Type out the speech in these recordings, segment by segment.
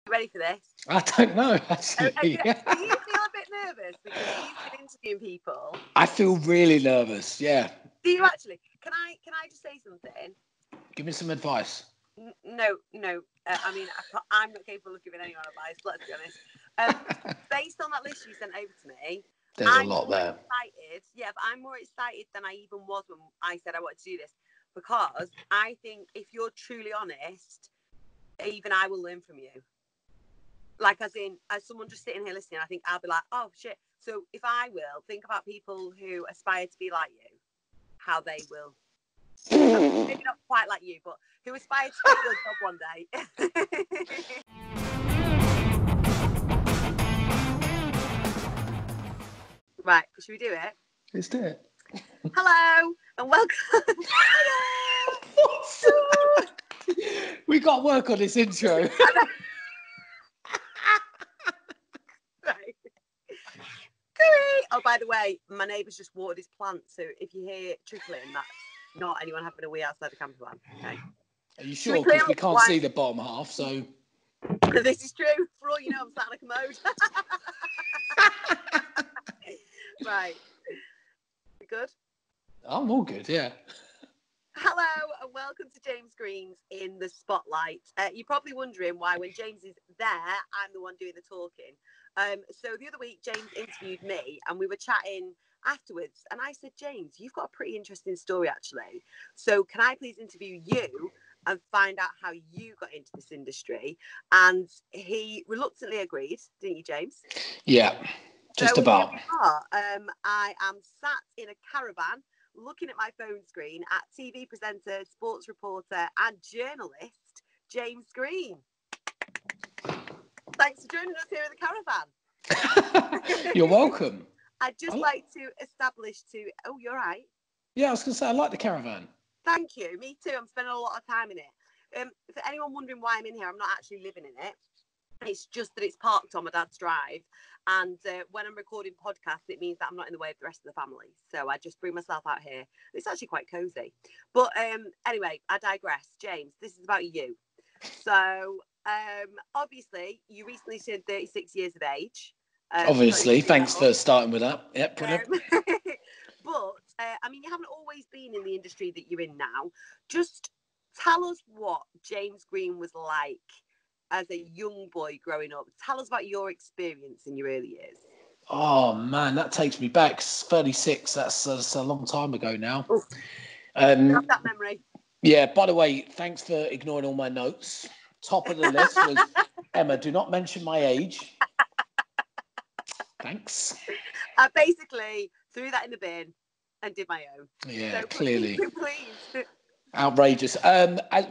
ready for this? I don't know, actually. Do you feel a bit nervous because you've been interviewing people? I feel really nervous. Yeah. Do you actually? Can I just say something? Give me some advice. No. I mean, I'm not capable of giving anyone advice. Let's be honest. Based on that list you sent over to me, There's a lot there. Excited. Yeah, but I'm more excited than I even was when I said I wanted to do this, because I think if you're truly honest, even I will learn from you. Like, as someone just sitting here listening, I think I'll be like, oh shit. So if I will think about people who aspire to be like you, how they will, maybe not quite like you, but who aspire to take your job one day. Right, should we do it? Let's do it. Hello and welcome. We got to work on this intro. Oh, by the way, my neighbour's just watered his plant, so if you hear trickling, that's not anyone having a wee outside the camper van. Okay. Are you sure? Because we can't see the bottom half, so. This is true. For all you know, I'm sat on a commode. Right. We good? I'm all good, yeah. Hello and welcome to James Green's In the Spotlight. You're probably wondering why when James is there, I'm the one doing the talking. So the other week, James interviewed me and we were chatting afterwards. And I said, James, you've got a pretty interesting story, actually. So can I please interview you and find out how you got into this industry? And he reluctantly agreed, didn't you, James? Yeah, just about. I am sat in a caravan looking at my phone screen at TV presenter, sports reporter and journalist, James Green. Thanks for joining us here in the caravan. You're welcome. I'd just like to establish Oh, you're right. Yeah, I was going to say, I like the caravan. Thank you. Me too. I'm spending a lot of time in it. For anyone wondering why I'm in here, I'm not actually living in it. It's just that it's parked on my dad's drive. And when I'm recording podcasts, it means that I'm not in the way of the rest of the family. So I just bring myself out here. It's actually quite cosy. But anyway, I digress. James, this is about you. So obviously, you recently turned 36 years of age. Obviously, thanks for starting with that. Yep, brilliant. But, I mean, you haven't always been in the industry that you're in now. Just tell us what James Green was like as a young boy growing up. Tell us about your experience in your early years. Oh, man, that takes me back. 36, that's a long time ago now. Have that memory. Yeah, by the way, thanks for ignoring all my notes. Top of the list was, Emma, do not mention my age. Thanks. I basically threw that in the bin and did my own. Yeah, so clearly. Please. Outrageous.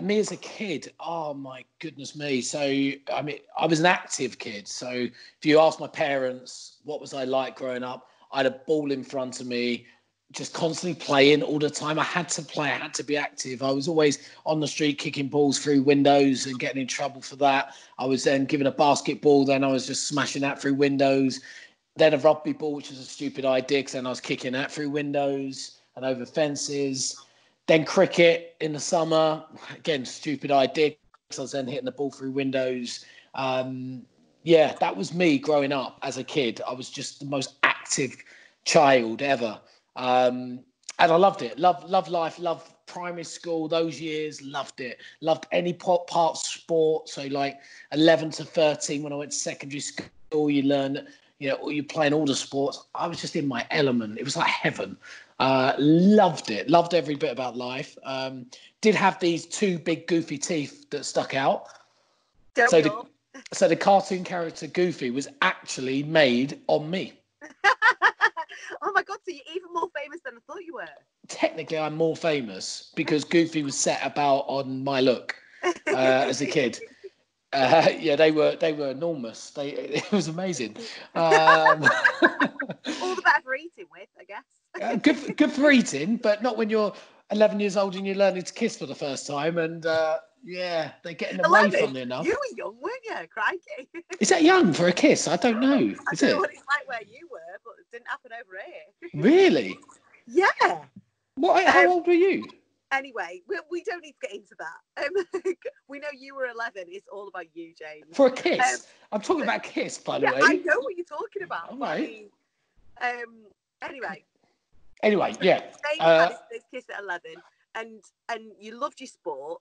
Me as a kid, oh my goodness me. So, I mean, I was an active kid. So if you ask my parents, what was I like growing up? I had a ball in front of me, just constantly playing all the time. I had to play. I had to be active. I was always on the street kicking balls through windows and getting in trouble for that. I was then given a basketball. Then I was just smashing that through windows. Then a rugby ball, which was a stupid idea because then I was kicking that through windows and over fences. Then cricket in the summer, again, stupid idea because I was then hitting the ball through windows. Yeah, that was me growing up as a kid. I was just the most active child ever. And I loved it. Loved life, loved primary school, those years, loved it. Loved any part of sport. So like 11 to 13, when I went to secondary school, you learn, you're playing all the sports. I was just in my element. It was like heaven. Loved it. Loved every bit about life. Did have these two big goofy teeth that stuck out. So the cartoon character Goofy was actually made on me. Oh my God, so you're even more famous than I thought you were. Technically, I'm more famous because Goofy was set about on my look as a kid. Yeah, they were enormous. It was amazing. All the better for eating with, I guess. Good for eating, but not when you're 11 years old and you're learning to kiss for the first time. And yeah, they're getting away, funnily enough. You were young, weren't you? Crikey. Is that young for a kiss? I don't know. I don't know what it's like where you were, but it didn't happen over here. Really? Yeah. What? How old were you? Anyway, we don't need to get into that. We know you were 11. It's all about you, James. For a kiss. I'm talking about a kiss, by the Yeah, way. I know what you're talking about. All But I right. mean, anyway. Anyway, yeah. James had his kiss at 11, and you loved your sport.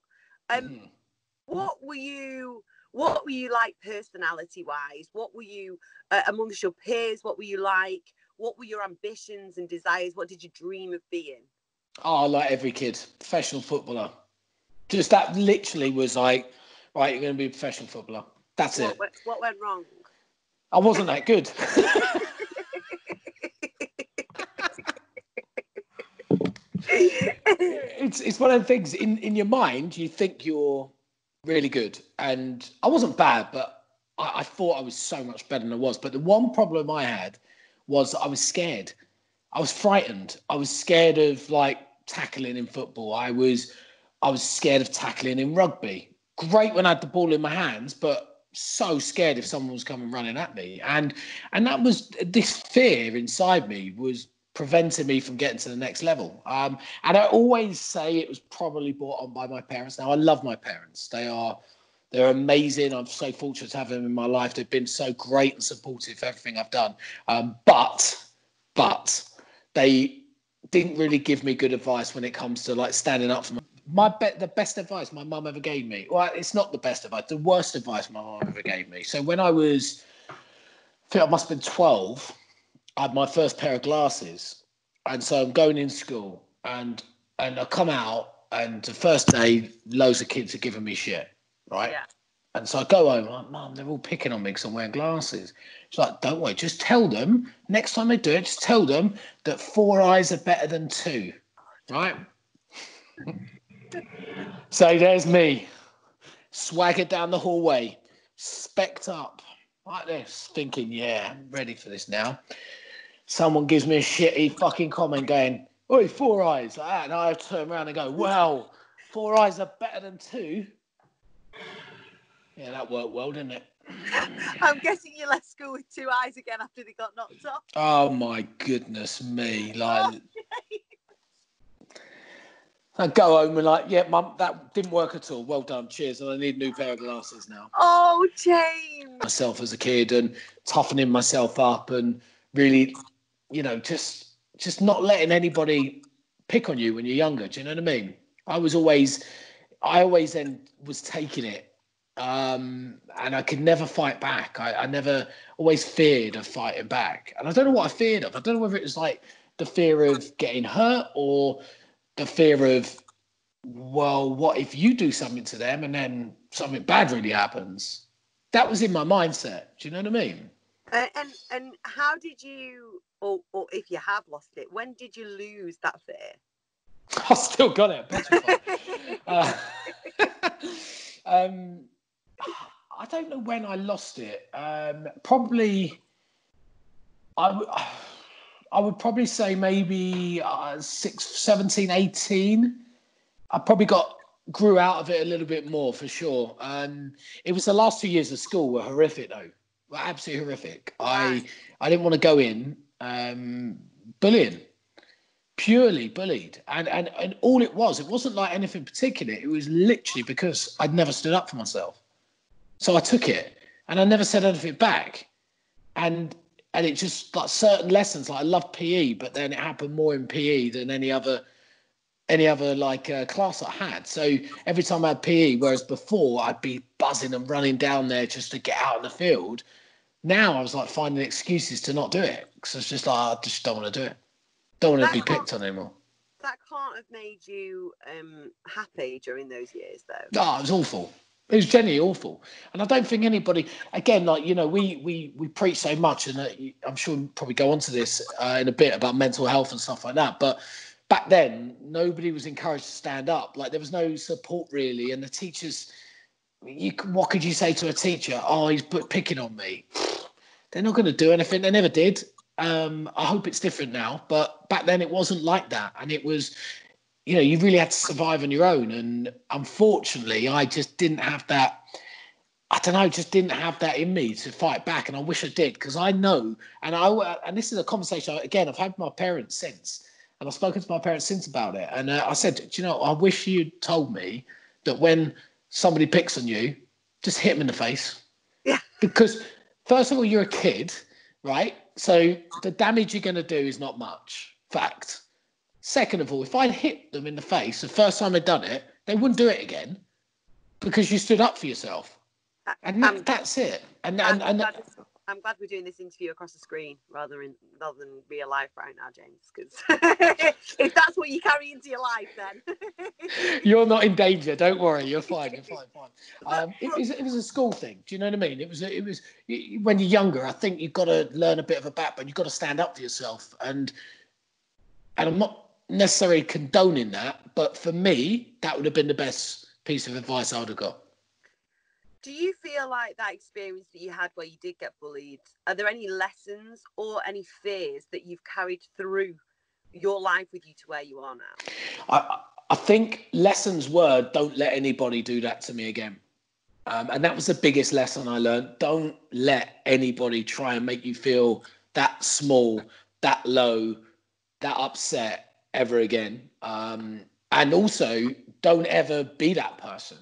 What were you like personality wise? What were you amongst your peers? What were you like? What were your ambitions and desires? What did you dream of being? Oh, like every kid, professional footballer. Just that literally was like, right, you're going to be a professional footballer. That's it. What went wrong? I wasn't that good. It's one of the things in your mind, you think you're really good. And I wasn't bad, but I thought I was so much better than I was. But the one problem I had was I was scared. I was frightened. I was scared of like tackling in football. I was scared of tackling in rugby. Great when I had the ball in my hands, but so scared if someone was coming running at me. And that was this fear inside me was preventing me from getting to the next level. And I always say it was probably brought on by my parents. Now I love my parents. They're amazing. I'm so fortunate to have them in my life. They've been so great and supportive for everything I've done. But they didn't really give me good advice when it comes to like standing up for the best advice my mum ever gave me. Well, it's not the best advice, the worst advice my mum ever gave me. So when I think I must have been 12, I had my first pair of glasses. And so I'm going in school and I come out and the first day, loads of kids are giving me shit, right? Yeah. And so I go home, I'm like, Mum, they're all picking on me because I'm wearing glasses. She's like, don't worry, just tell them, next time they do it, just tell them that 4 eyes are better than 2, right? So there's me, swaggered down the hallway, specced up, like this, thinking, yeah, I'm ready for this now. Someone gives me a shitty fucking comment going, oi, 4 eyes, like that. And I turn around and go, well, 4 eyes are better than 2. Yeah, that worked well, didn't it? I'm guessing you left school with 2 eyes again after they got knocked off. Oh my goodness me! Like, I go home and like, yeah, Mum, that didn't work at all. Well done, cheers. And I need a new pair of glasses now. Oh, James! Myself as a kid and toughening myself up and really, just not letting anybody pick on you when you're younger. Do you know what I mean? I always then was taking it. And I could never fight back. I never always feared of fighting back. And I don't know what I feared of. I don't know whether it was like the fear of getting hurt or the fear of, well, what if you do something to them and then something bad really happens? That was in my mindset. Do you know what I mean? And how did you, or if you have lost it, when did you lose that fear? I've still got it. Petrified. I don't know when I lost it. Probably, I would probably say maybe 17, 18. I probably grew out of it a little bit more for sure. It was the last 2 years of school were horrific though. Were absolutely horrific. Right. I didn't want to go in. Bullying. Purely bullied. And all it wasn't like anything particular. It was literally because I'd never stood up for myself. So I took it and I never said anything back. And it just like certain lessons, like I loved PE, but then it happened more in PE than any other like class I had. So every time I had PE, whereas before I'd be buzzing and running down there just to get out in the field. Now I was like finding excuses to not do it because it's just like I just don't want to do it. Don't want to be picked on anymore. That can't have made you happy during those years, though. Oh, it was awful. It was genuinely awful. And I don't think anybody, again, like, we preach so much, and I'm sure we'll probably go on to this in a bit about mental health and stuff like that. But back then, nobody was encouraged to stand up. Like, there was no support, really. And the teachers, what could you say to a teacher? Oh, he's picking on me. They're not going to do anything. They never did. I hope it's different now. But back then, it wasn't like that. And it was... you really had to survive on your own. And unfortunately, I just didn't have that. I don't know, just didn't have that in me to fight back. And I wish I did, because I know, and this is a conversation, again, I've had with my parents since. And I've spoken to my parents since about it. And I said, do you know, I wish you'd told me that when somebody picks on you, just hit them in the face. Yeah. Because first of all, you're a kid, right? So the damage you're going to do is not much. Fact. Second of all, if I'd hit them in the face the first time they'd done it, they wouldn't do it again because you stood up for yourself. And that's it. I'm glad we're doing this interview across the screen rather than real life right now, James. Because if that's what you carry into your life, then you're not in danger. Don't worry. You're fine. You're fine. It was a school thing. Do you know what I mean? It was when you're younger. I think you've got to learn a bit of a backbone. You've got to stand up for yourself. And I'm not necessarily condoning that, but for me, that would have been the best piece of advice I would have got. Do you feel like that experience that you had where you did get bullied, are there any lessons or any fears that you've carried through your life with you to where you are now? I think lessons were, don't let anybody do that to me again. And that was the biggest lesson I learned. Don't let anybody try and make you feel that small, that low, that upset ever again. And also, don't ever be that person.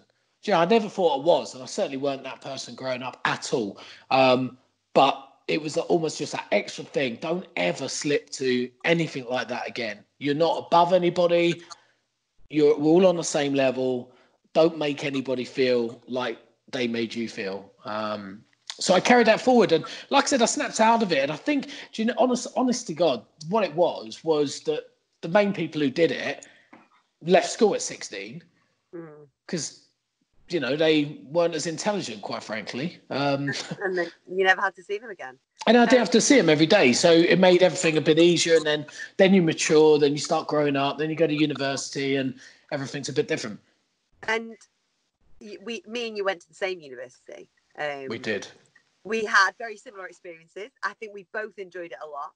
You know, I never thought I was, and I certainly weren't that person growing up at all. But it was almost just that extra thing. Don't ever slip to anything like that again. You're not above anybody. We're all on the same level. Don't make anybody feel like they made you feel. So I carried that forward. And like I said, I snapped out of it. And I think, do you know, honest to God, what it was that the main people who did it left school at 16 because... you know, they weren't as intelligent, quite frankly. And then you never had to see them again. And I didn't have to see them every day. So it made everything a bit easier. And then you mature, then you start growing up, then you go to university and everything's a bit different. And me and you went to the same university. We did. We had very similar experiences. I think we both enjoyed it a lot.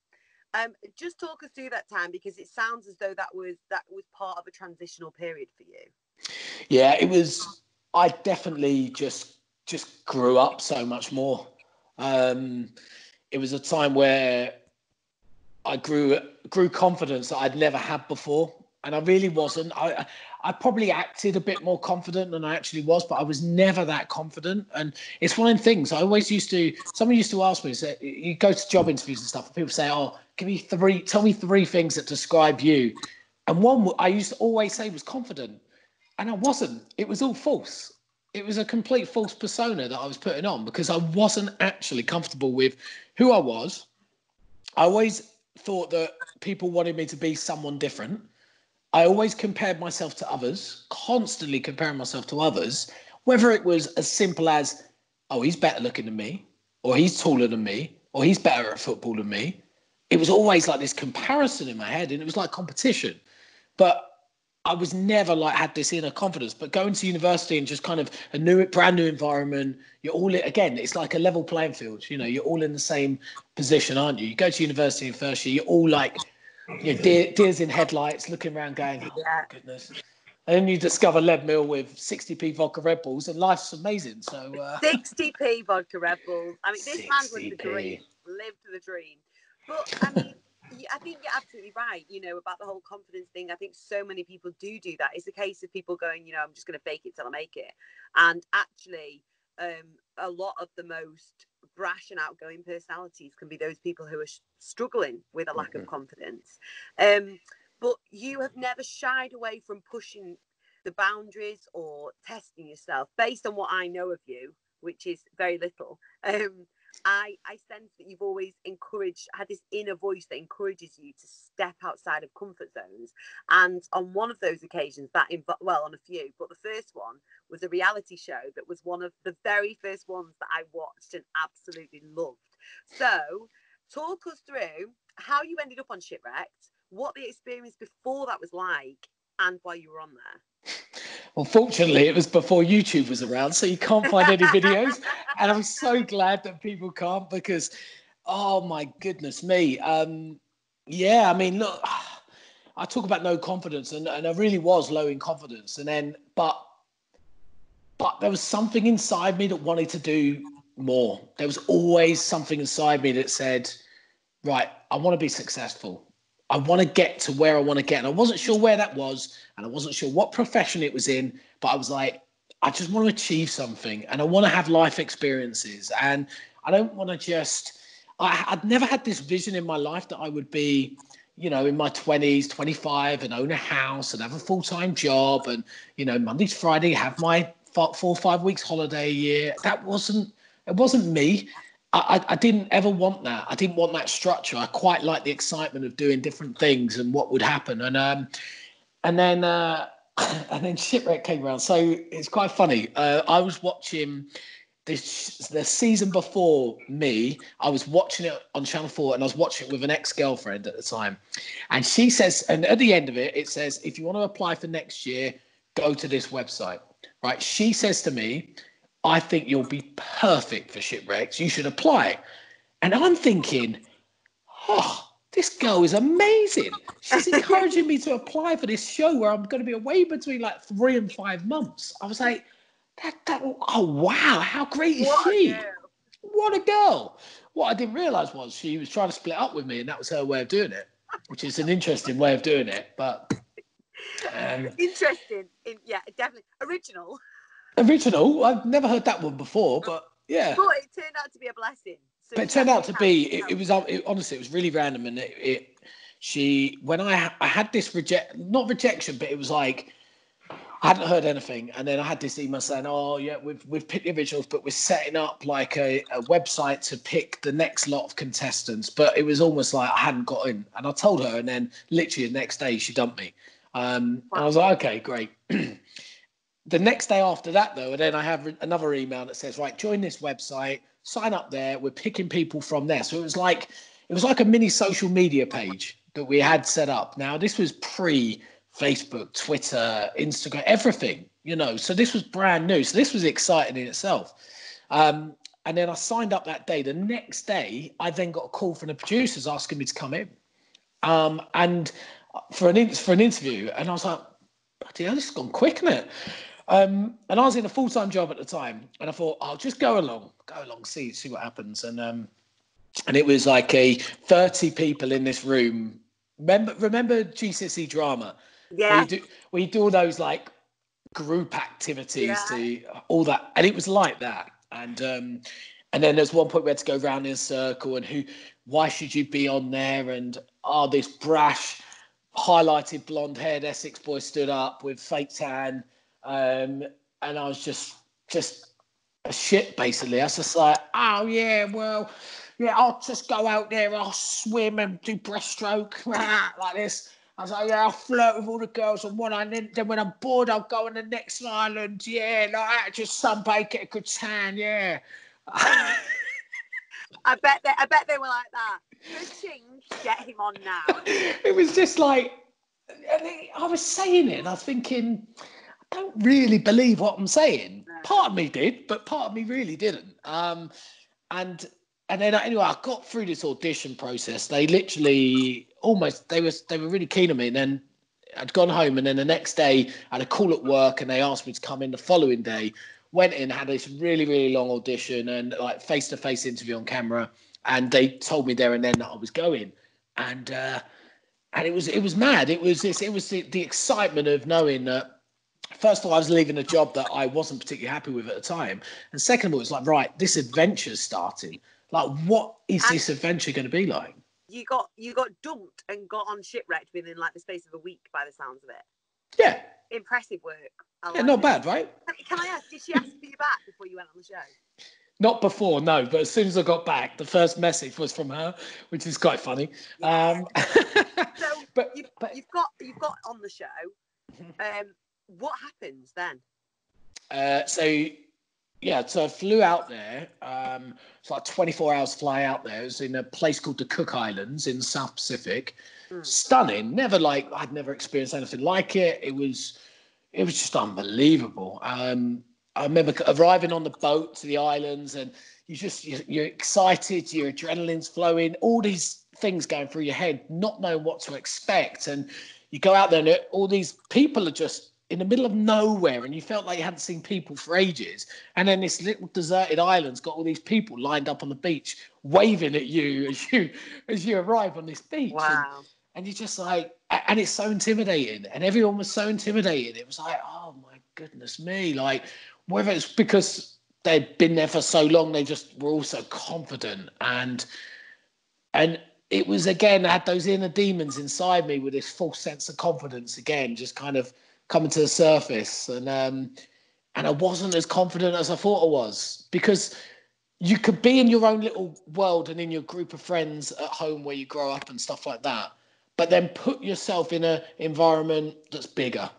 Just talk us through that time, because it sounds as though that was part of a transitional period for you. Yeah, it was. I definitely just grew up so much more. It was a time where I grew confidence that I'd never had before, and I really wasn't. I probably acted a bit more confident than I actually was, but I was never that confident. And it's one of the things I always someone used to ask me, say, you go to job interviews and stuff, and people say, "Oh, tell me three things that describe you." And one I used to always say was confident. And I wasn't. It was all false. It was a complete false persona that I was putting on because I wasn't actually comfortable with who I was. I always thought that people wanted me to be someone different. I always compared myself to others, constantly comparing myself to others, whether it was as simple as, oh, he's better looking than me, or he's taller than me, or he's better at football than me. It was always like this comparison in my head, and it was like competition. But I was never had this inner confidence, but going to university and just kind of brand new environment, you're all again, it's like a level playing field. You know, you're all in the same position, aren't you? You go to university in first year, you're all deers in headlights, looking around going, oh, my goodness. And then you discover Lead Mill with 60p vodka Red Bulls, and life's amazing. So 60p vodka Red Bulls. I mean, this man's lived the dream. Lived the dream. But I mean, I think you're absolutely right, you know, about the whole confidence thing. I think so many people do that. It's a case of people going, you know, I'm just going to fake it till I make it. And actually, a lot of the most brash and outgoing personalities can be those people who are struggling with a lack of confidence. But you have never shied away from pushing the boundaries or testing yourself. Based on what I know of you, which is very little, I sense that you've always had this inner voice that encourages you to step outside of comfort zones. And on one of those occasions, on a few, but the first one was a reality show that was one of the very first ones that I watched and absolutely loved. So talk us through how you ended up on Shipwrecked, what the experience before that was like, and why you were on there. Well, fortunately, it was before YouTube was around, so you can't find any videos. And I'm so glad that people can't because, oh, my goodness me. Yeah, I mean, look, I talk about no confidence, and I really was low in confidence. And then, but there was something inside me that wanted to do more. There was always something inside me that said, right, I want to be successful. I want to get to where I want to get. And I wasn't sure where that was, and I wasn't sure what profession it was in, but I was like, I just want to achieve something, and I want to have life experiences. And I don't want to just, I'd never had this vision in my life that I would be, you know, in my 20s, 25 and own a house and have a full-time job and, you know, Monday to Friday, have my 4 or 5 weeks holiday a year. It wasn't me. I didn't ever want that. I didn't want that structure. I quite like the excitement of doing different things and what would happen. And then and then Shipwreck came around. So it's quite funny. I was watching the season before me. I was watching it on Channel 4, and I was watching it with an ex-girlfriend at the time. And she says, and at the end of it, it says, if you want to apply for next year, go to this website. Right? She says to me, I think you'll be perfect for Shipwrecks. You should apply. And I'm thinking, oh, this girl is amazing. She's encouraging me to apply for this show where I'm going to be away between like 3 and 5 months. I was like, oh, wow, how great is she? What a girl. What I didn't realise was she was trying to split up with me, and that was her way of doing it, which is an interesting way of doing it. But interesting. Yeah, definitely. Original. I've never heard that one before, but yeah. But it turned out to be a blessing. So but it turned out to be, honestly, it was really random. And when I had this not rejection, but it was like, I hadn't heard anything. And then I had this email saying, oh yeah, we've picked the originals, but we're setting up like a website to pick the next lot of contestants. But it was almost like I hadn't got in. And I told her, and then literally the next day she dumped me. And I was like, okay, great. The next day after that, though, and then I have another email that says, right, join this website, sign up there. We're picking people from there. So it was like a mini social media page that we had set up. Now, this was pre-Facebook, Twitter, Instagram, everything, you know. So this was brand new. So this was exciting in itself. And then I signed up that day. The next day, I then got a call from the producers asking me to come in and for an interview. And I was like, bloody hell, this has gone quick, isn't it? And I was in a full-time job at the time, and I thought, I'll just go along, see what happens. And it was like 30 people in this room. Remember GCSE drama? Yeah. Where you do all those like group activities to all that, and it was like that. And then there's one point we had to go round in a circle, and why should you be on there? And this brash, highlighted blonde-haired Essex boy stood up with fake tan. And I was just a shit, basically. I was just like, oh, yeah, well, yeah, I'll just go out there, I'll swim and do breaststroke, like this. I was like, yeah, I'll flirt with all the girls on one island. Then when I'm bored, I'll go on the next island. Yeah, like that, just sunbathe, get a good tan, yeah. I bet they were like that. Ching, get him on now. It was just like, I was saying it, and I was thinking, I don't really believe what I'm saying. No. Part of me did, but part of me really didn't. And then anyway, I got through this audition process. They literally they were really keen on me. And then I'd gone home, and then the next day I had a call at work, and they asked me to come in the following day. Went in, had this really, really long audition and like face-to-face interview on camera. And they told me there and then that I was going. And it was mad. It was the excitement of knowing that. First of all, I was leaving a job that I wasn't particularly happy with at the time. And second of all, it's like, right, this adventure's starting. Like, what is this adventure going to be like? You got dumped and got on Shipwrecked within like the space of a week by the sounds of it. Yeah. Impressive work. Not bad, right? Can I ask, did she ask for you back before you went on the show? Not before, no. But as soon as I got back, the first message was from her, which is quite funny. Yeah. So you've got on the show. What happens then? So I flew out there. It's like 24 hours fly out there. It was in a place called the Cook Islands in the South Pacific. Stunning. I'd never experienced anything like it. It was just unbelievable. I remember arriving on the boat to the islands, and you're excited, your adrenaline's flowing, all these things going through your head, not knowing what to expect. And you go out there, and all these people are just in the middle of nowhere, and you felt like you hadn't seen people for ages. And then this little deserted island's got all these people lined up on the beach, waving at you as you arrive on this beach. Wow. And you're just like, and it's so intimidating. And everyone was so intimidated. It was like, oh my goodness me. Like, whether it's because they'd been there for so long, they just were all so confident. And it was, again, I had those inner demons inside me with this false sense of confidence again, just kind of coming to the surface. And I wasn't as confident as I thought I was, because you could be in your own little world and in your group of friends at home where you grow up and stuff like that. But then put yourself in an environment that's bigger,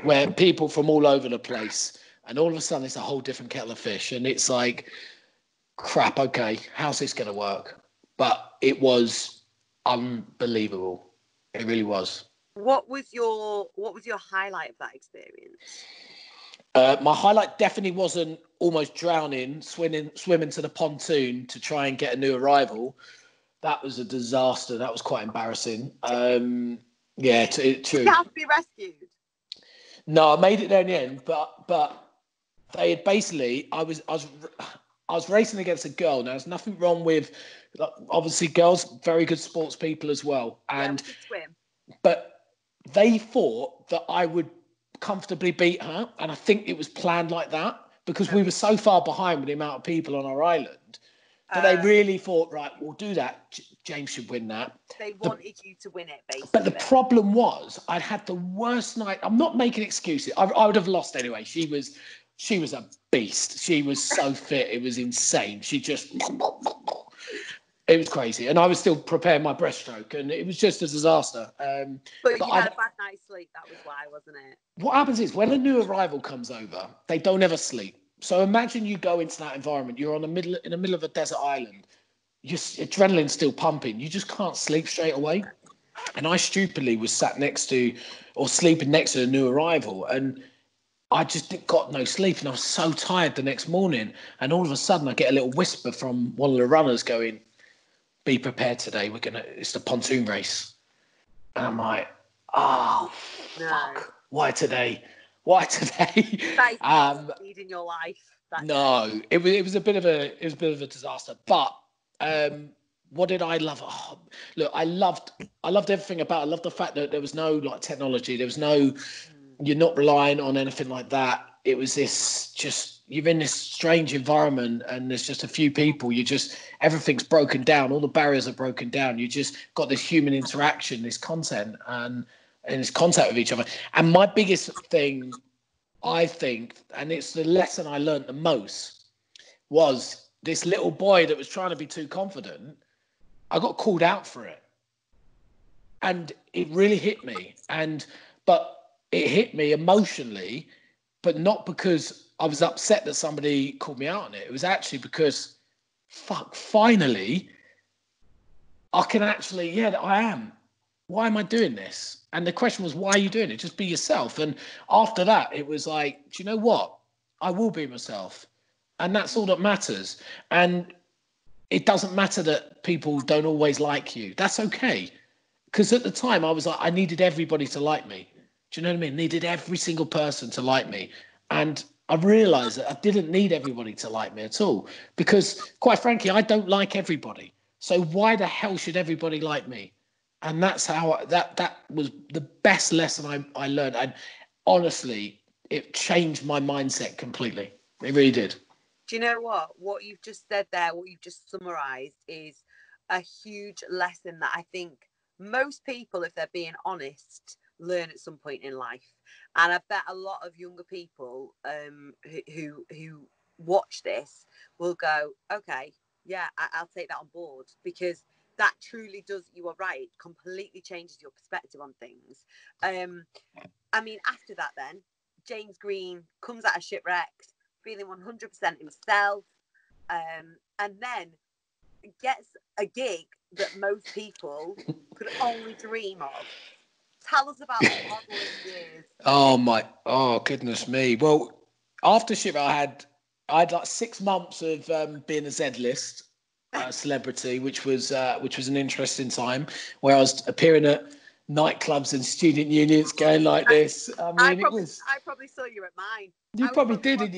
where people from all over the place, and all of a sudden it's a whole different kettle of fish. And it's like, crap, okay, how's this going to work? But it was unbelievable. It really was. What was your highlight of that experience? My highlight definitely wasn't almost drowning, swimming to the pontoon to try and get a new arrival. That was a disaster. That was quite embarrassing. Yeah, true. Did you have to be rescued? No, I made it there in the end, but they had basically, I was racing against a girl. Now, there's nothing wrong with, obviously, girls, very good sports people as well. And yeah, we could swim. But they thought that I would comfortably beat her, and I think it was planned like that, because we were so far behind with the amount of people on our island. But they really thought, right, we'll do that. James should win that. They wanted you to win it, basically. But the problem was, I'd had the worst night. I'm not making excuses. I would have lost anyway. She was a beast. She was so fit. It was insane. She just... It was crazy. And I was still preparing my breaststroke, and it was just a disaster. But you had a bad night's sleep. That was why, wasn't it? What happens is, when a new arrival comes over, they don't ever sleep. So imagine you go into that environment. You're in the middle of a desert island. Your adrenaline's still pumping. You just can't sleep straight away. And I stupidly was sat next to, or sleeping next to a new arrival, and I just got no sleep, and I was so tired the next morning. And all of a sudden, I get a little whisper from one of the runners going, "Be prepared today. It's the pontoon race." And I'm like, oh, fuck. Why today? Why today? That is in your life. No, it was a bit of a disaster. But what did I love? Oh, look, I loved everything about it. I loved the fact that there was no like technology. There was no, you're not relying on anything like that. It was you're in this strange environment, and there's just a few people. Everything's broken down. All the barriers are broken down. You just got this human interaction, this content, and this contact with each other. And my biggest thing, I think, and it's the lesson I learned the most, was this little boy that was trying to be too confident. I got called out for it, and it really hit me. But it hit me emotionally, but not because I was upset that somebody called me out on it. It was actually because, finally, I can actually, I am. Why am I doing this? And the question was, why are you doing it? Just be yourself. And after that, it was like, do you know what? I will be myself. And that's all that matters. And it doesn't matter that people don't always like you. That's okay. Because at the time, I was like, I needed everybody to like me. Do you know what I mean? Needed every single person to like me. And I realised that I didn't need everybody to like me at all. Because, quite frankly, I don't like everybody. So why the hell should everybody like me? And that's how that was the best lesson I learned. And honestly, it changed my mindset completely. It really did. Do you know what? What you've just said there, what you've just summarised, is a huge lesson that I think most people, if they're being honest, learn at some point in life. And I bet a lot of younger people who watch this will go, okay, yeah, I'll take that on board, because that truly does, you are right, completely changes your perspective on things. I mean, after that then, James Green comes out of shipwrecks, feeling 100% himself, and then gets a gig that most people could only dream of. Tell us about the modelling years. Oh goodness me. Well, after shipwreck, I had like 6 months of being a Z-list celebrity, which was an interesting time, where I was appearing at nightclubs and student unions, going like this. I mean, I probably saw you at mine. You probably did.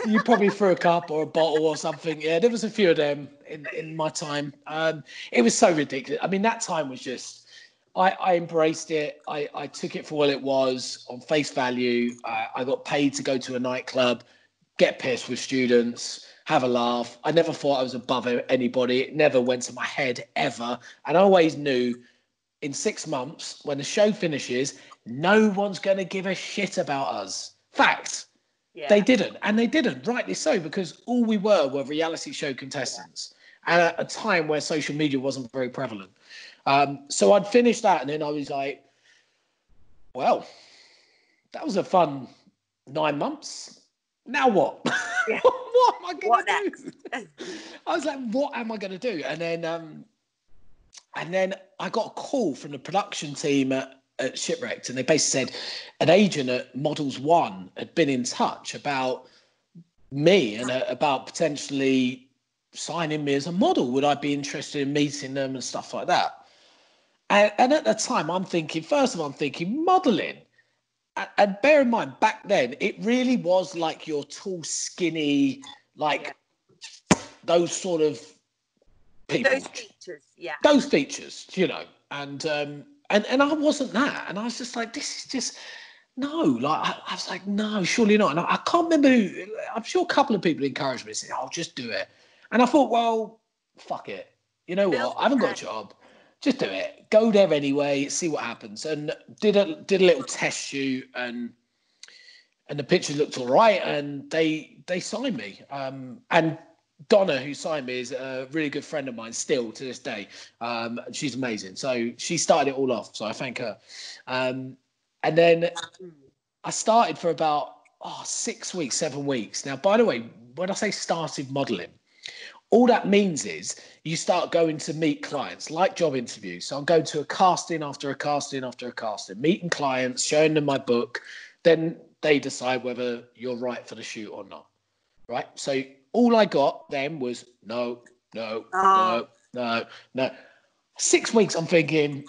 You probably threw a cup or a bottle or something. Yeah, there was a few of them in my time. It was so ridiculous. I mean, that time was just. I embraced it. I took it for what it was on face value. I got paid to go to a nightclub, get pissed with students, have a laugh. I never thought I was above anybody. It never went to my head ever. And I always knew in 6 months, when the show finishes, no one's going to give a shit about us. Fact. Yeah. They didn't. And they didn't, rightly so, because all we were reality show contestants. And at a time where social media wasn't very prevalent. So I'd finished that, and then I was like, well, that was a fun 9 months. Now what? Yeah. What am I going to do? Next? I was like, what am I going to do? And then I got a call from the production team at Shipwrecked, and they basically said an agent at Models One had been in touch about me and about potentially signing me as a model. Would I be interested in meeting them and stuff like that? And at the time, I'm thinking modeling. And bear in mind, back then, it really was like your tall, skinny, like those sort of people. Those features, yeah. Those features, you know. And I wasn't that. And I was just like, this is just, no. Like, I was like, no, surely not. And I can't remember who, I'm sure a couple of people encouraged me to say, oh, just do it. And I thought, well, fuck it. You know what? I haven't got a job. Just do it. Go there anyway. See what happens. And did a little test shoot, and the pictures looked all right, and they signed me. And Donna, who signed me, is a really good friend of mine still to this day. She's amazing. So she started it all off. So I thank her. And then I started for about 6 weeks, 7 weeks. Now, by the way, when I say started modelling, all that means is you start going to meet clients, like job interviews. So I'm going to a casting after a casting after a casting, meeting clients, showing them my book. Then they decide whether you're right for the shoot or not, right? So all I got then was no. 6 weeks, I'm thinking,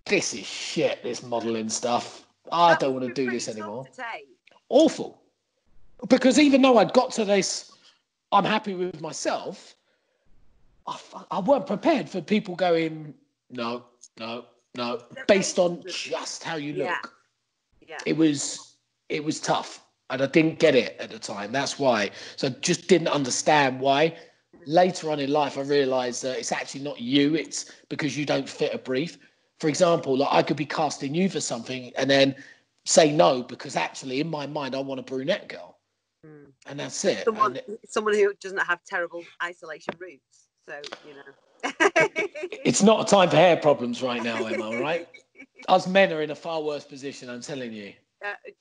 this is shit, this modelling stuff. I don't want to do this anymore. Awful. Because even though I'd got to this, I'm happy with myself, I weren't prepared for people going, no, based on just how you look. Yeah. It was tough, and I didn't get it at the time. That's why. So I just didn't understand why. Later on in life, I realised that it's actually not you. It's because you don't fit a brief. For example, like I could be casting you for something and then say no because actually in my mind I want a brunette girl. And that's it. Someone who doesn't have terrible isolation roots. So, you know. It's not a time for hair problems right now, Emma, all right? Us men are in a far worse position, I'm telling you.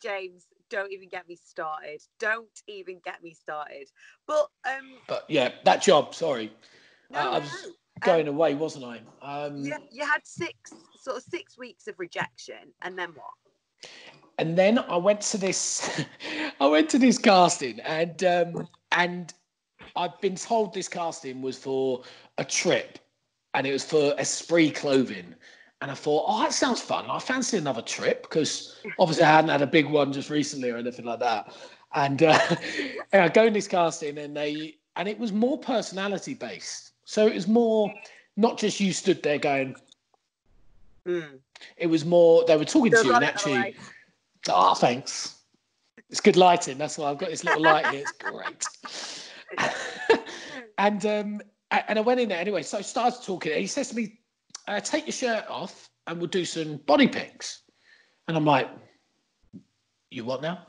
James, don't even get me started. Don't even get me started. But yeah, that job, sorry. No, I was going away, wasn't I? You had 6 weeks of rejection, and then what? And then I went to this casting, and I've been told this casting was for a trip, and it was for Esprit clothing. And I thought, that sounds fun. I fancy another trip because obviously I hadn't had a big one just recently or anything like that. And, and I go in this casting, and it was more personality based. So it was more not just you stood there going. It was more they were talking to you and actually. Thanks. It's good lighting. That's why I've got this little light here. It's great. And I went in there anyway. So I started talking. And he says to me, take your shirt off and we'll do some body pics. And I'm like, you what now?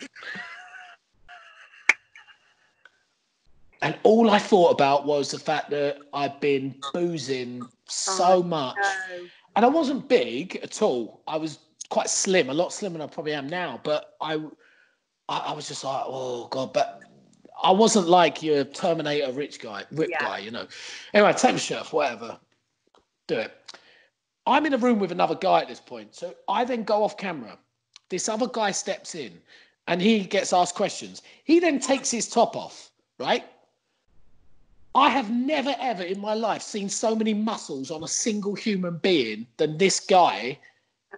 And all I thought about was the fact that I'd been boozing so much. No. And I wasn't big at all. I was quite slim, a lot slimmer than I probably am now. But I was just like, oh, God. But I wasn't like your Terminator ripped guy, you know. Anyway, take my shirt off, whatever. Do it. I'm in a room with another guy at this point. So I then go off camera. This other guy steps in and he gets asked questions. He then takes his top off, right? I have never, ever in my life seen so many muscles on a single human being than this guy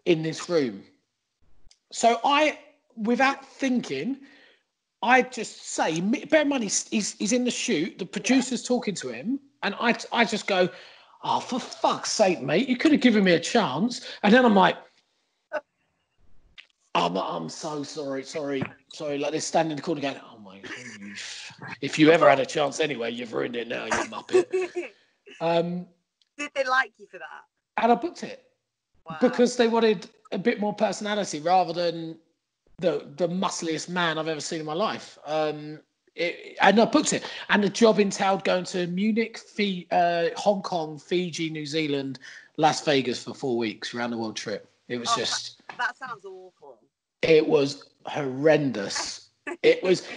in this room. So without thinking, I just say, bear in mind, he's in the shoot, the producer's talking to him, and I just go, oh, for fuck's sake, mate, you could have given me a chance. And then I'm like, I'm so sorry. Like they're standing in the corner going, oh my God, if you ever had a chance anyway, you've ruined it now, you muppet. Did they like you for that? And I booked it. Wow. Because they wanted a bit more personality rather than the muscliest man I've ever seen in my life. And I booked it. And the job entailed going to Munich, Hong Kong, Fiji, New Zealand, Las Vegas for 4 weeks, around the world trip. It was that sounds awful. It was horrendous. it was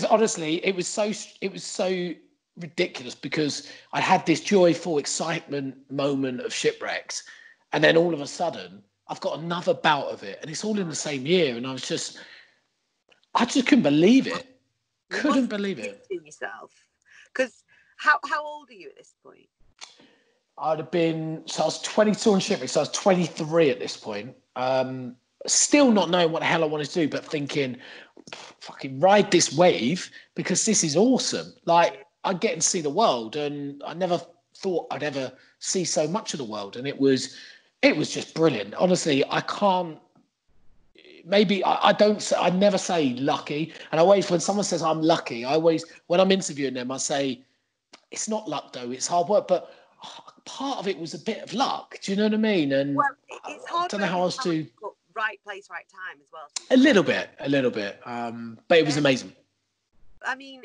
honestly, it was so ridiculous because I had this joyful excitement moment of shipwrecks. And then all of a sudden, I've got another bout of it. And it's all in the same year. And I just couldn't believe it. Couldn't believe it. Yourself. Because how old are you at this point? I was 22 on shipwreck. So I was 23 at this point. Still not knowing what the hell I wanted to do, but thinking, fucking ride this wave because this is awesome. Like, I get to see the world. And I never thought I'd ever see so much of the world. And it was just brilliant. Honestly, I can't. Maybe I never say lucky. And when someone says I'm lucky, when I'm interviewing them, I say it's not luck though. It's hard work. But part of it was a bit of luck. Do you know what I mean? And it's hard. I don't know how else to. Right place, right time as well. A little bit. But it was amazing. I mean,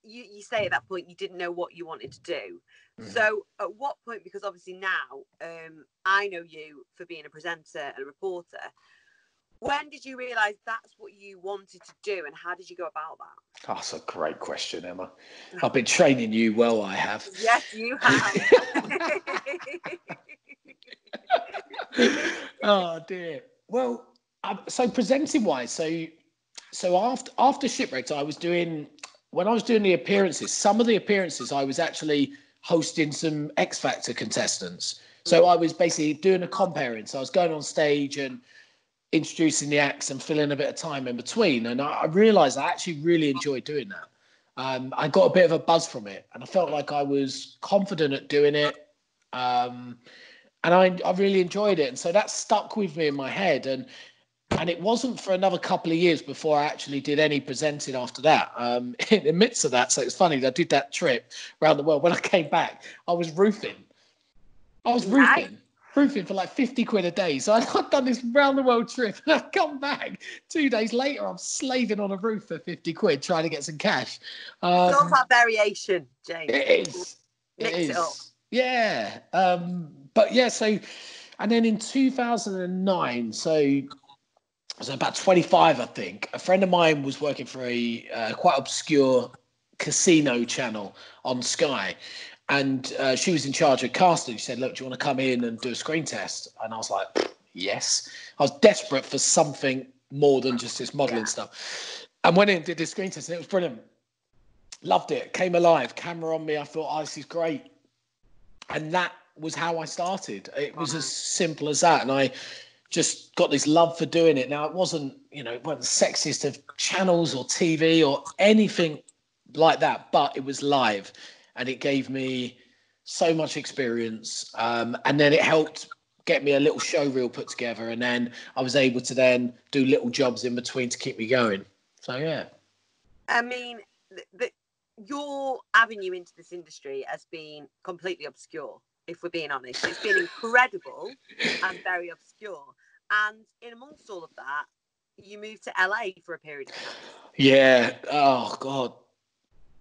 you say at that point you didn't know what you wanted to do. So at what point, because obviously now I know you for being a presenter and a reporter, when did you realise that's what you wanted to do and how did you go about that? Oh, that's a great question, Emma. I've been training you well, I have. Yes, you have. Oh dear. Well, so presenting wise, so after Shipwrecked, when I was doing the appearances, some of the appearances I was actually hosting some X Factor contestants. So I was basically doing a comparing. So I was going on stage and introducing the acts and filling a bit of time in between. And I realised I actually really enjoyed doing that. I got a bit of a buzz from it, and I felt like I was confident at doing it. And I really enjoyed it. And so that stuck with me in my head. And it wasn't for another couple of years before I actually did any presenting after that. In the midst of that, so it's funny, I did that trip around the world. When I came back, I was roofing. Roofing for like 50 quid a day. So I'd done this round the world trip and I come back 2 days later, I'm slaving on a roof for 50 quid trying to get some cash. It's all about variation, James. It is. Mix it up. Yeah. But yeah, so, and then in 2009, so about 25, I think, a friend of mine was working for a quite obscure casino channel on Sky. And she was in charge of casting. She said, look, do you want to come in and do a screen test? And I was like, yes. I was desperate for something more than just this modelling stuff. And went in and did this screen test, and it was brilliant. Loved it. Came alive. Camera on me. I thought, oh, this is great. And that was how I started. It was as simple as that. And I just got this love for doing it. Now, it wasn't the sexiest of channels or TV or anything like that, but it was live. And it gave me so much experience. And then it helped get me a little show reel put together. And then I was able to then do little jobs in between to keep me going. So, yeah. I mean, your avenue into this industry has been completely obscure, if we're being honest. It's been incredible and very obscure. And in amongst all of that, you moved to LA for a period of time. Yeah. Oh, God.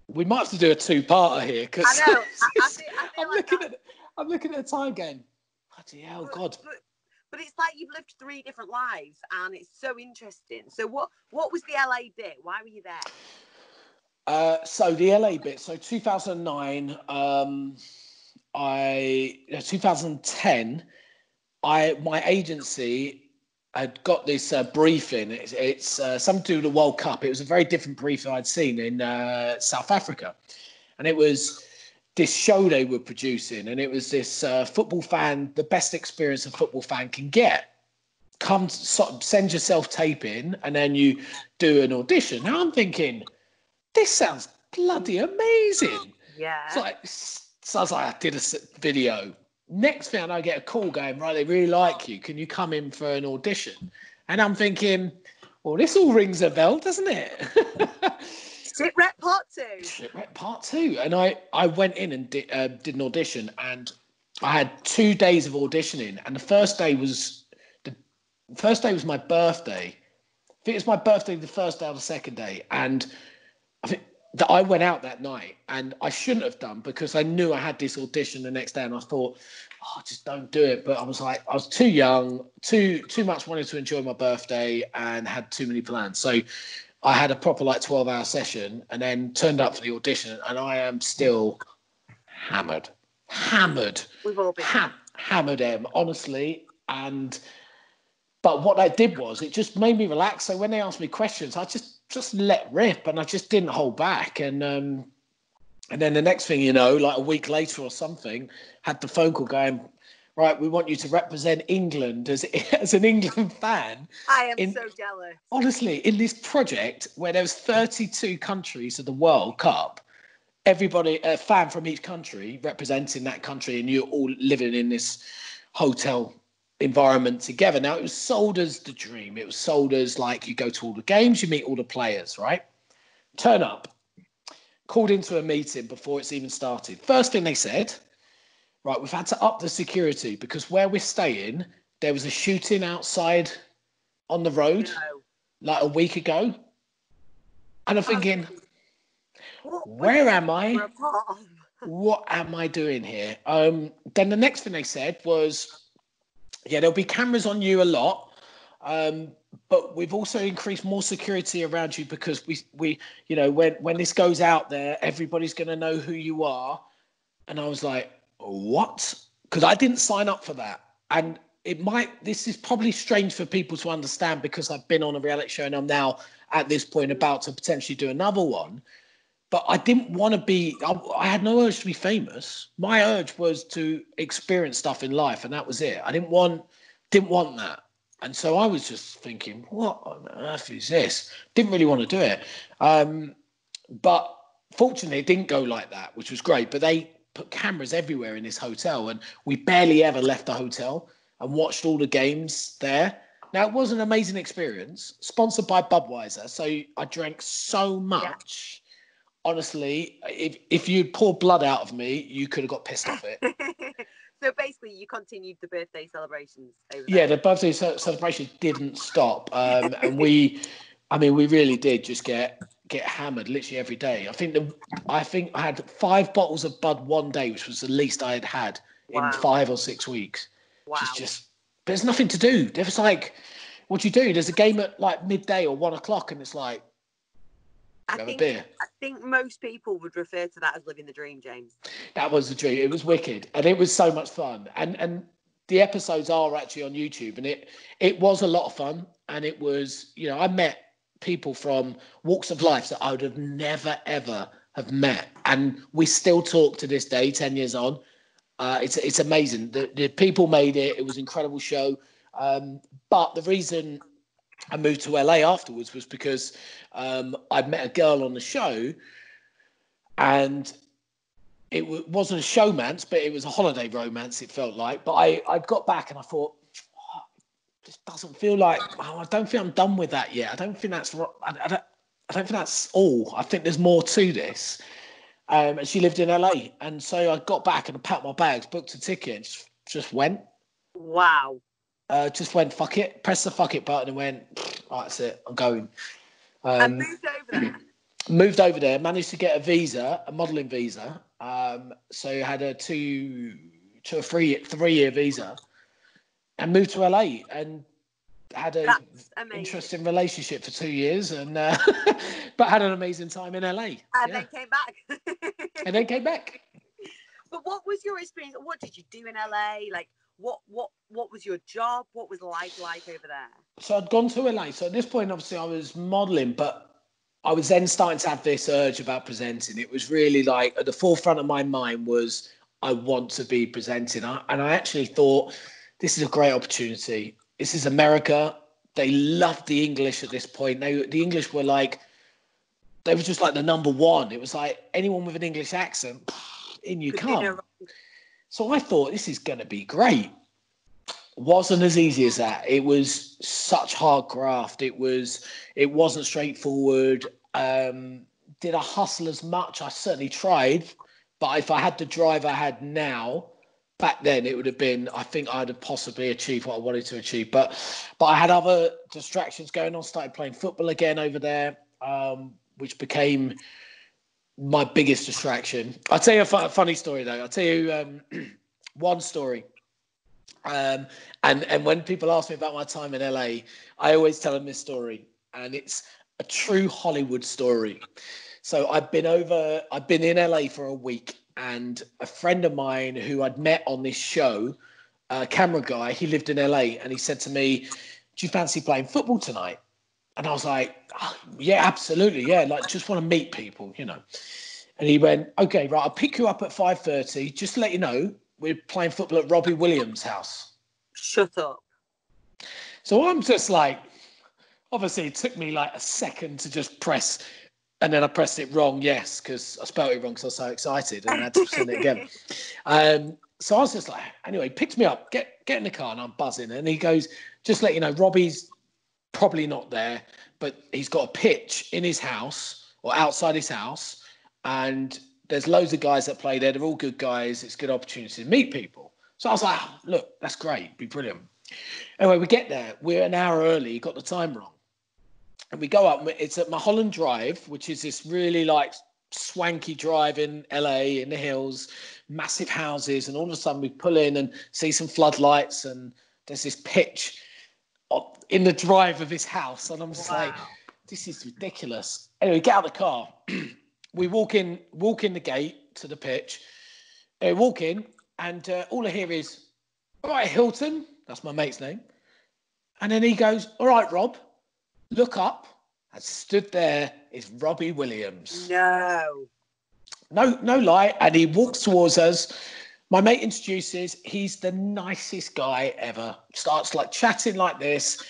We might have to do a two-parter here because I know. I'm looking at the time going, bloody hell, God. But it's like you've lived 3 different lives, and it's so interesting. So what was the LA bit? Why were you there? So the LA bit. So 2009, 2010, my agency had got this briefing. It's something to do with the World Cup. It was a very different briefing I'd seen in South Africa. And it was this show they were producing. And it was this football fan, the best experience a football fan can get. Come, send yourself tape in, and then you do an audition. Now I'm thinking, this sounds bloody amazing. Yeah. So I was like, I did a video. next thing I get a call going, right, they really like you. Can you come in for an audition? And I'm thinking, well, this all rings a bell, doesn't it? Shipwreck Part 2. Shipwreck Part 2. And I went in and did an audition, and I had 2 days of auditioning. And the first day was my birthday. I think it was my birthday the first day or the second day. And I think that I went out that night, and I shouldn't have done because I knew I had this audition the next day, and I thought, just don't do it. But I was too young, too much wanted to enjoy my birthday, and had too many plans. So I had a proper 12-hour session, and then turned up for the audition, and I am still hammered. We've all been hammered, honestly. But what I did was it just made me relax. So when they asked me questions, I just let rip, and I just didn't hold back. And then the next thing you know, like a week later or something, had the phone call going, right, we want you to represent England as an England fan. I am so jealous. Honestly, in this project where there's 32 countries of the World Cup, everybody, a fan from each country representing that country, and you're all living in this hotel environment together. Now, it was sold as the dream. It was sold as like you go to all the games, you meet all the players, right? Turn up, called into a meeting before it's even started. First thing they said, right, we've had to up the security because where we're staying, there was a shooting outside on the road like a week ago. And I'm thinking, where am I? What am I doing here? Then the next thing they said was, yeah, there'll be cameras on you a lot, but we've also increased more security around you because we you know, when this goes out there, everybody's going to know who you are. And I was like, what? Because I didn't sign up for that. And this is probably strange for people to understand because I've been on a reality show and I'm now at this point about to potentially do another one. But I didn't want to be, I had no urge to be famous. My urge was to experience stuff in life, and that was it. I didn't want that. And so I was just thinking, what on earth is this? Didn't really want to do it. But fortunately, it didn't go like that, which was great. But they put cameras everywhere in this hotel, and we barely ever left the hotel and watched all the games there. Now, it was an amazing experience, sponsored by Budweiser. So I drank so much. Yeah. Honestly, if you'd pour blood out of me, you could have got pissed off it. So basically, you continued the birthday celebrations over there. Yeah, the birthday celebration didn't stop. And we really did just get hammered literally every day. I think I had 5 bottles of Bud one day, which was the least I had in 5 or 6 weeks. Wow. Just there's nothing to do. There's like, what do you do? There's a game at like midday or 1 o'clock, and it's like, I think most people would refer to that as living the dream, James. That was the dream. It was wicked, and it was so much fun. And the episodes are actually on YouTube, and it was a lot of fun. And it was, you know, I met people from walks of life that I would have never ever have met, and we still talk to this day, 10 years on. It's amazing. The people made it. It was an incredible show. But the reason I moved to LA afterwards was because I'd met a girl on the show, and it wasn't a showmance, but it was a holiday romance, it felt like. But I got back and I thought, this doesn't feel like, I don't think I'm done with that yet. I don't think that's I don't think that's all. I think there's more to this. And she lived in LA. And so I got back and I packed my bags, booked a ticket, and just went. Wow. Just went, fuck it, pressed the fuck it button and went, right, that's it, I'm going. And moved over there? Moved over there, managed to get a modelling visa. So I had a 3-year visa and moved to LA and had an interesting relationship for 2 years, and but had an amazing time in LA. Then came back. And then came back. But what was your experience? What did you do in LA? Like, what was your job? What was life like over there? So I'd gone to LA. So at this point, obviously, I was modelling, but I was then starting to have this urge about presenting. It was really like at the forefront of my mind was I want to be presenting. And I actually thought, this is a great opportunity. This is America. They loved the English at this point. The English were like, they were just like the number one. It was like anyone with an English accent, in you come. So I thought, this is going to be great. Wasn't as easy as that. It was such hard graft. It wasn't straightforward. Did I hustle as much? I certainly tried. But if I had the drive I had now, back then it would have been, I think I'd have possibly achieved what I wanted to achieve. But I had other distractions going on. Started playing football again over there, which became my biggest distraction. I'll tell you a funny story, though. I'll tell you one story. And when people ask me about my time in LA, I always tell them this story, and it's a true Hollywood story. So I've been in LA for a week, and a friend of mine who I'd met on this show, camera guy, he lived in LA, and he said to me, "Do you fancy playing football tonight?" And I was like, oh, "Yeah, absolutely, yeah. Like, just want to meet people, you know." And he went, "Okay, right, I'll pick you up at 5:30. Just to let you know, we're playing football at Robbie Williams' house." Shut up. So I'm just like, obviously it took me like a second to just press, and then I pressed it wrong, yes, because I spelled it wrong because I was so excited, and I had to send it again. So I was just like, anyway, he picked me up, get in the car, and I'm buzzing. And he goes, "Just let you know, Robbie's probably not there, but he's got a pitch in his house or outside his house, and there's loads of guys that play there. They're all good guys. It's a good opportunity to meet people." So I was like, oh, "Look, that's great. Be brilliant." Anyway, we get there. We're an hour early. Got the time wrong. And we go up. It's at Mulholland Drive, which is this really like swanky drive in LA in the hills, massive houses. And all of a sudden we pull in and see some floodlights, and there's this pitch in the drive of his house. And I'm just like, this is ridiculous. Anyway, get out of the car. We walk in the gate to the pitch. Walk in, and all I hear is, "All right, Hilton." That's my mate's name. And then he goes, "All right, Rob, look up." And stood there is Robbie Williams. No lie. And he walks towards us. My mate introduces. He's the nicest guy ever. Starts like chatting like this.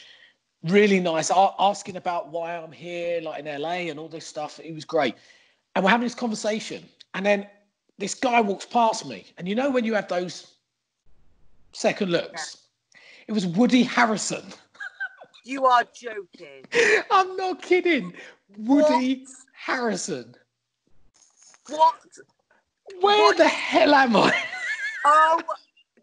Really nice. Asking about why I'm here, like in LA and all this stuff. It was great. And we're having this conversation. And then this guy walks past me. And you know when you have those second looks? It was Woody Harrelson. You are joking. I'm not kidding. Woody Harrelson. What? Where the hell am I? Oh,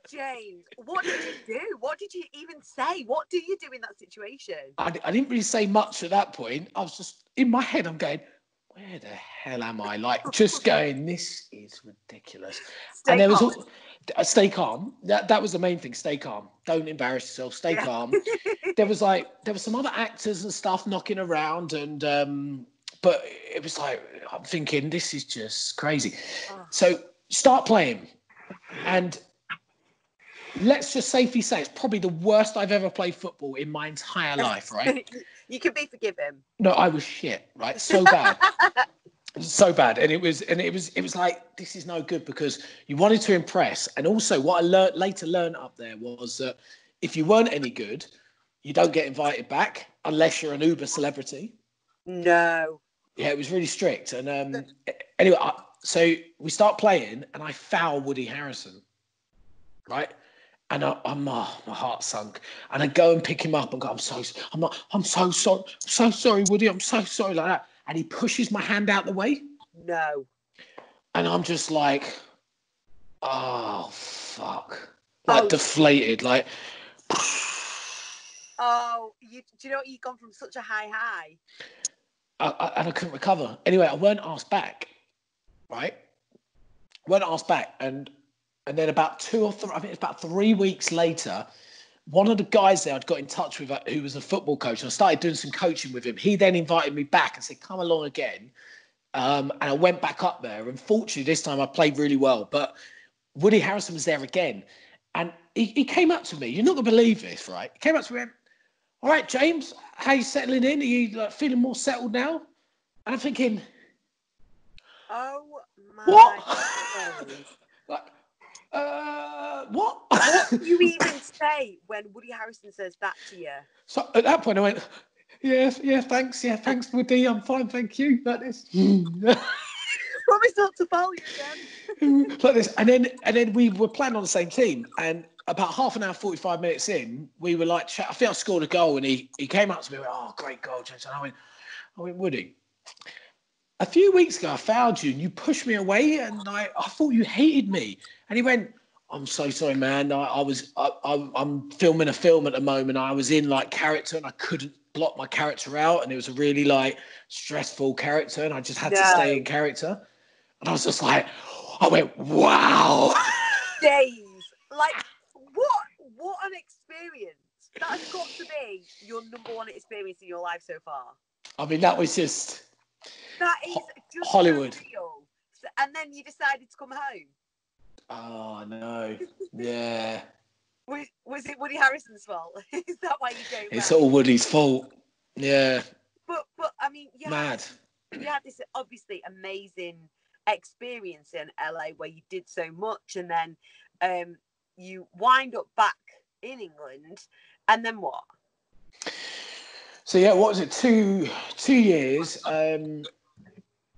James, what did you do? What did you even say? What do you do in that situation? I didn't really say much at that point. I was just, in my head, I'm going, where the hell am I? Like, just going, this is ridiculous. Stay calm. Stay calm. That was the main thing. Stay calm. Don't embarrass yourself. Stay calm. There was some other actors and stuff knocking around, and but it was like, I'm thinking, this is just crazy. So start playing, and let's just safely say it's probably the worst I've ever played football in my entire life, right? You can be forgiven. No, I was shit, right? So bad. So bad. And it was like, this is no good, because you wanted to impress. And also what I later learned up there was that if you weren't any good, you don't get invited back unless you're an Uber celebrity. No. Yeah, it was really strict. And anyway, so we start playing, and I foul Woody Harrelson, right? And my heart sunk. And I go and pick him up and go, I'm so sorry, Woody. I'm so sorry, like that. And he pushes my hand out the way. No. And I'm just like, oh, fuck. Like, deflated, like. Oh, do you know what? You've gone from such a high. And I couldn't recover. Anyway, I weren't asked back, right? Weren't asked back. And then about 2 or 3, I think it's about 3 weeks later, one of the guys there I'd got in touch with, who was a football coach, and I started doing some coaching with him. He then invited me back and said, come along again. And I went back up there. And fortunately, this time I played really well. But Woody Harrelson was there again. And he came up to me. You're not going to believe this, right? He came up to me and went, all right, James, how you settling in? Are you like, feeling more settled now? And I'm thinking, oh, my what? Like, what? What do you even say when Woody Harrelson says that to you? So at that point I went, thanks, Woody, I'm fine, thank you. That is. But promise not to foul you again. Like this, and then we were playing on the same team, and about half an hour, 45 minutes in, we were like, I think I scored a goal, and he came up to me and went, "Oh, great goal, James." And I went, Woody, a few weeks ago I fouled you and you pushed me away, and I thought you hated me. And he went, "I'm so sorry, man. I'm filming a film at the moment. I was in like character and I couldn't block my character out, and it was a really like stressful character, and I just had to stay in character." And I was just like, I went, "Wow." James, like, what an experience. That's got to be your number one experience in your life so far. I mean, that was just... That is just Hollywood. surreal. And then you decided to come home. Oh, no. Yeah. Was it Woody Harrison's fault? Is that why you came It's back? all Woody's fault. Yeah. But I mean, you had this obviously amazing experience in LA where you did so much, and then you wind up back in England, and then what? So yeah, what was it? 2 years.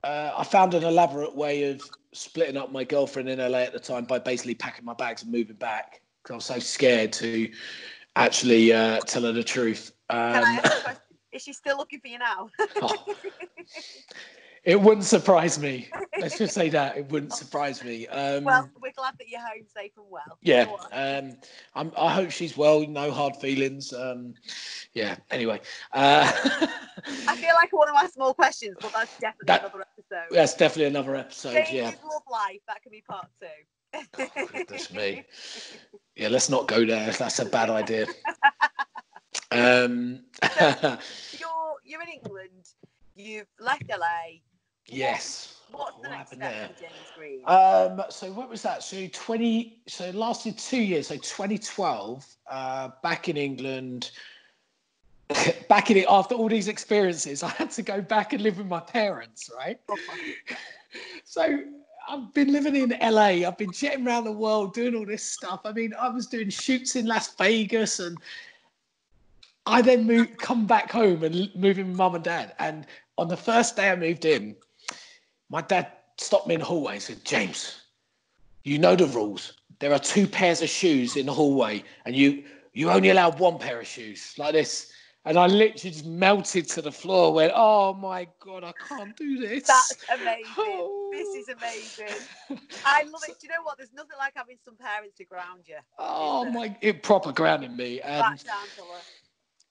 I found an elaborate way of splitting up my girlfriend in LA at the time by basically packing my bags and moving back, because I was so scared to actually tell her the truth. Can I ask a question? Is she still looking for you now? It wouldn't surprise me. Let's just say that it wouldn't surprise me. Well, we're glad that you're home safe and well. Yeah. I hope she's well. No hard feelings. Yeah. Anyway. I feel like I want to ask more questions, but that's definitely another episode. That's definitely another episode. James' yeah. love life. That can be part 2. Oh, goodness me. Yeah. Let's not go there. That's a bad idea. So you're in England. You've left LA. Yes. What's the next step for James Green? So what was that? So it lasted 2 years. So 2012, back in England, after all these experiences, I had to go back and live with my parents, right? So I've been living in LA. I've been jetting around the world doing all this stuff. I mean, I was doing shoots in Las Vegas, and I then come back home and move in with mum and dad. And on the first day I moved in, my dad stopped me in the hallway and said, "James, you know the rules. There are 2 pairs of shoes in the hallway, and you only allow 1 pair of shoes," like this. And I literally just melted to the floor, went, "Oh my God, I can't do this." That's amazing. This is amazing. I love it. Do you know what? There's nothing like having some parents to ground you. Oh my, it proper grounded me. Back down to earth.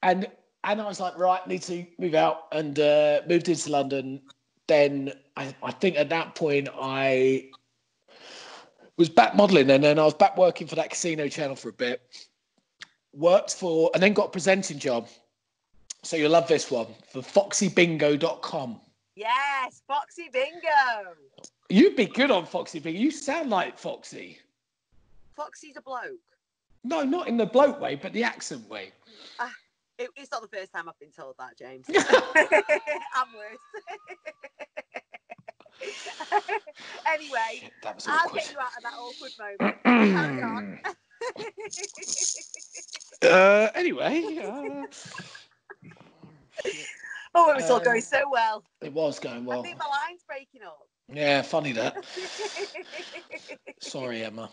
And I was like, right, need to move out, and moved into London. Then I think at that point I was back modelling, and then I was back working for that casino channel for a bit. And then got a presenting job. So you'll love this one, for foxybingo.com. Yes, Foxy Bingo. You'd be good on Foxy Bingo. You sound like Foxy. Foxy's a bloke. No, not in the bloke way, but the accent way. It's not the first time I've been told that, James. I'm worse. Anyway, I'll get you out of that awkward moment. Carry on. Anyway. Oh, it was all going so well. It was going well. I think my line's breaking up. Yeah, funny that. Sorry, Emma.